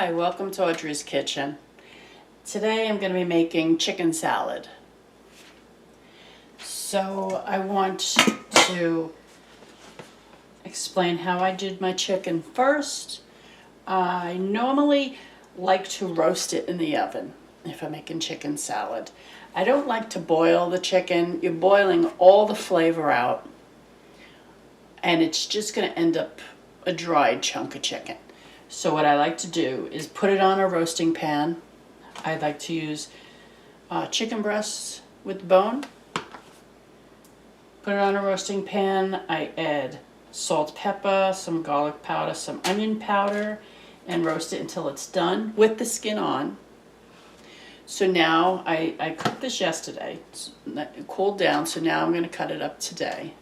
Hi, welcome to Audrey's Kitchen. Today I'm going to be making chicken salad. So I want to explain how I did my chicken first. I normally like to roast it in the oven if I'm making chicken salad. I don't like to boil the chicken. You're boiling all the flavor out and it's just going to end up a dried chunk of chicken. So what I like to do is put it on a roasting pan. I like to use chicken breasts with bone. Put it on a roasting pan. I add salt, pepper, some garlic powder, some onion powder, and roast it until it's done with the skin on. So now I cooked this yesterday. It cooled down, so now I'm going to cut it up today.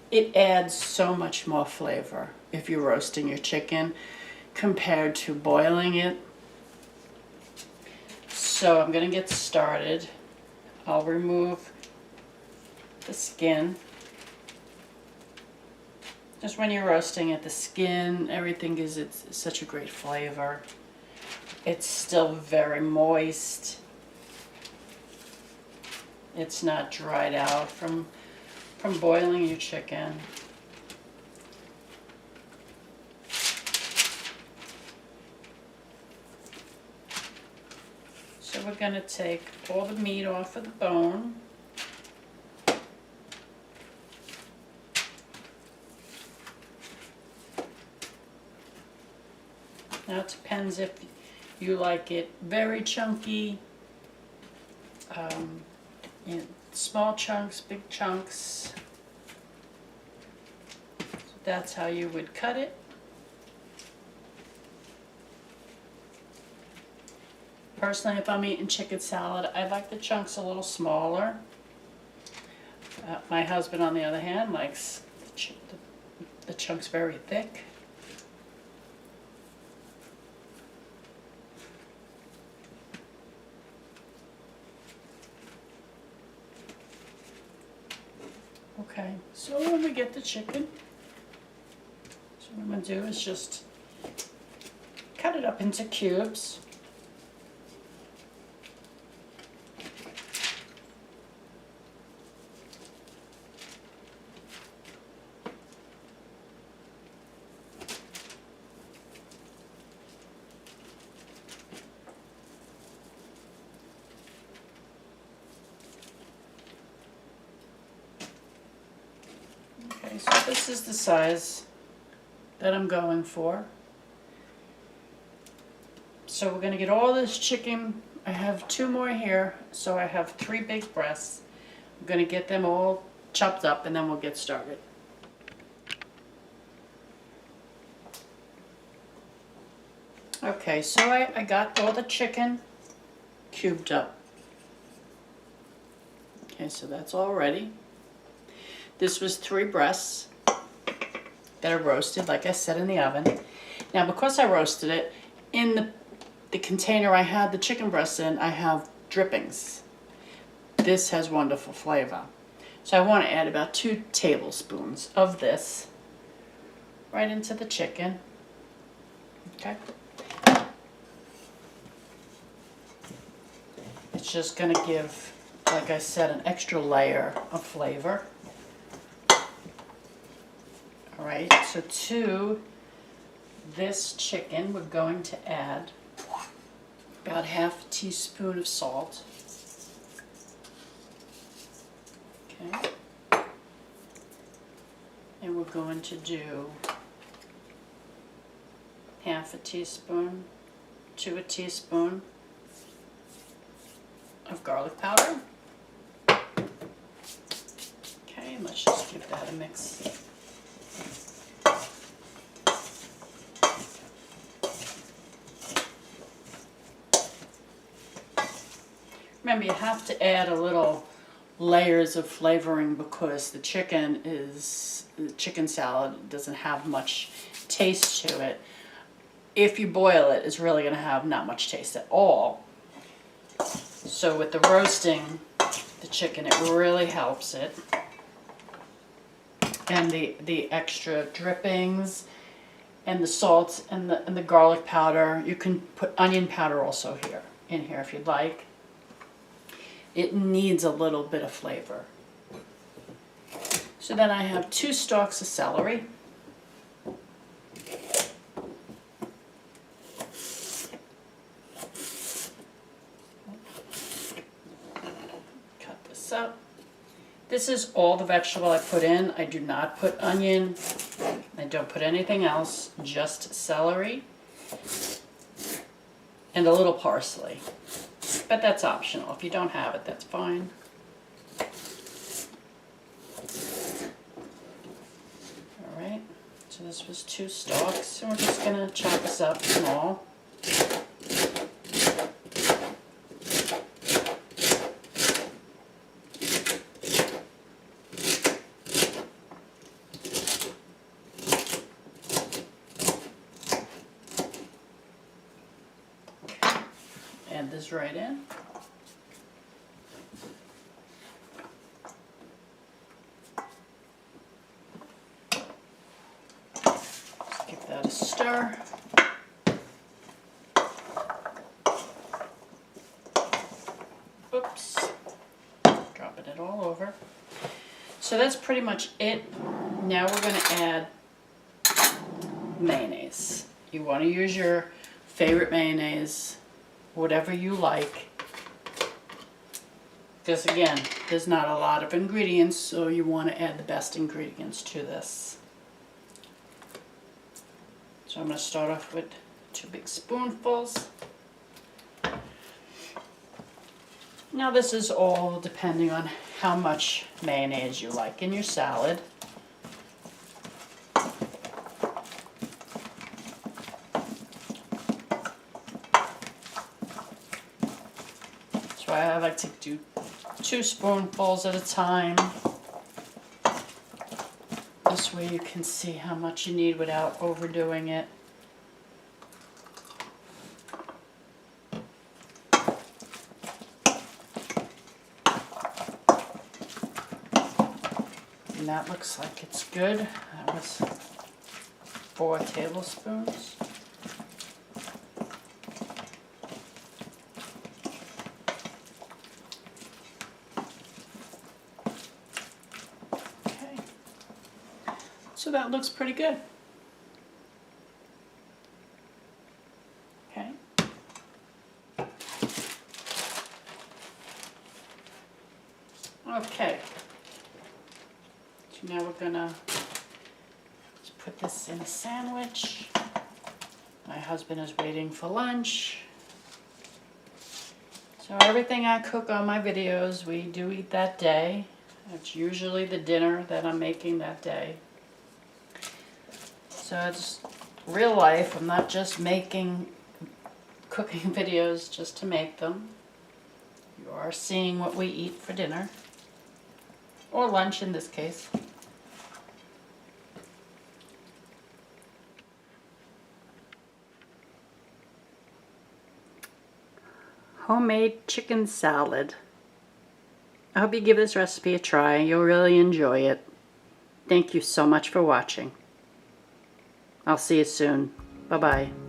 It adds so much more flavor if you're roasting your chicken compared to boiling it. So I'm going to get started. I'll remove the skin. Just when you're roasting it, the skin, everything it's such a great flavor. It's still very moist. It's not dried out from boiling your chicken. So we're going to take all the meat off of the bone. Now it depends if you like it very chunky, small chunks, big chunks. So that's how you would cut it. Personally, if I'm eating chicken salad, I like the chunks a little smaller. My husband, on the other hand, likes the chunks very thick. Okay, so when we get the chicken, so what I'm going to do is just cut it up into cubes. Okay, so this is the size that I'm going for. So we're going to get all this chicken. I have 2 more here, so I have 3 big breasts. I'm going to get them all chopped up and then we'll get started. Okay, so I got all the chicken cubed up. Okay, so that's all ready. This was 3 breasts that I roasted, like I said, in the oven. Now, because I roasted it, in the container I had the chicken breasts in, I have drippings. This has wonderful flavor. So I want to add about 2 tablespoons of this right into the chicken. Okay. It's just going to give, like I said, an extra layer of flavor. Alright, so to this chicken we're going to add about ½ teaspoon of salt. Okay. And we're going to do ½ teaspoon to a teaspoon of garlic powder. Okay, and let's just give that a mix. Remember, you have to add a little layers of flavoring because the chicken salad doesn't have much taste to it. If you boil it, it's really going to have not much taste at all. So with the roasting the chicken, it really helps it. And the extra drippings and the salt and the garlic powder. You can put onion powder also in here if you'd like. It needs a little bit of flavor. So then I have 2 stalks of celery. Cut this up. This is all the vegetable I put in. I do not put onion. I don't put anything else, just celery and a little parsley. But that's optional. If you don't have it, that's fine. All right, so this was 2 stalks, and we're just gonna chop this up small. Add this right in. Just give that a stir. Oops. Dropping it all over. So that's pretty much it. Now we're going to add mayonnaise. You want to use your favorite mayonnaise, whatever you like. Because again, there's not a lot of ingredients, so you want to add the best ingredients to this. So I'm going to start off with 2 big spoonfuls. Now this is all depending on how much mayonnaise you like in your salad. So I like to do 2 spoonfuls at a time. This way you can see how much you need without overdoing it. And that looks like it's good. That was 4 tablespoons. So that looks pretty good. Okay. Okay. So now we're gonna just put this in a sandwich. My husband is waiting for lunch. So everything I cook on my videos, we do eat that day. It's usually the dinner that I'm making that day. So it's real life. I'm not just making cooking videos just to make them. You are seeing what we eat for dinner. Or lunch in this case. Homemade chicken salad. I hope you give this recipe a try. You'll really enjoy it. Thank you so much for watching. I'll see you soon. Bye-bye.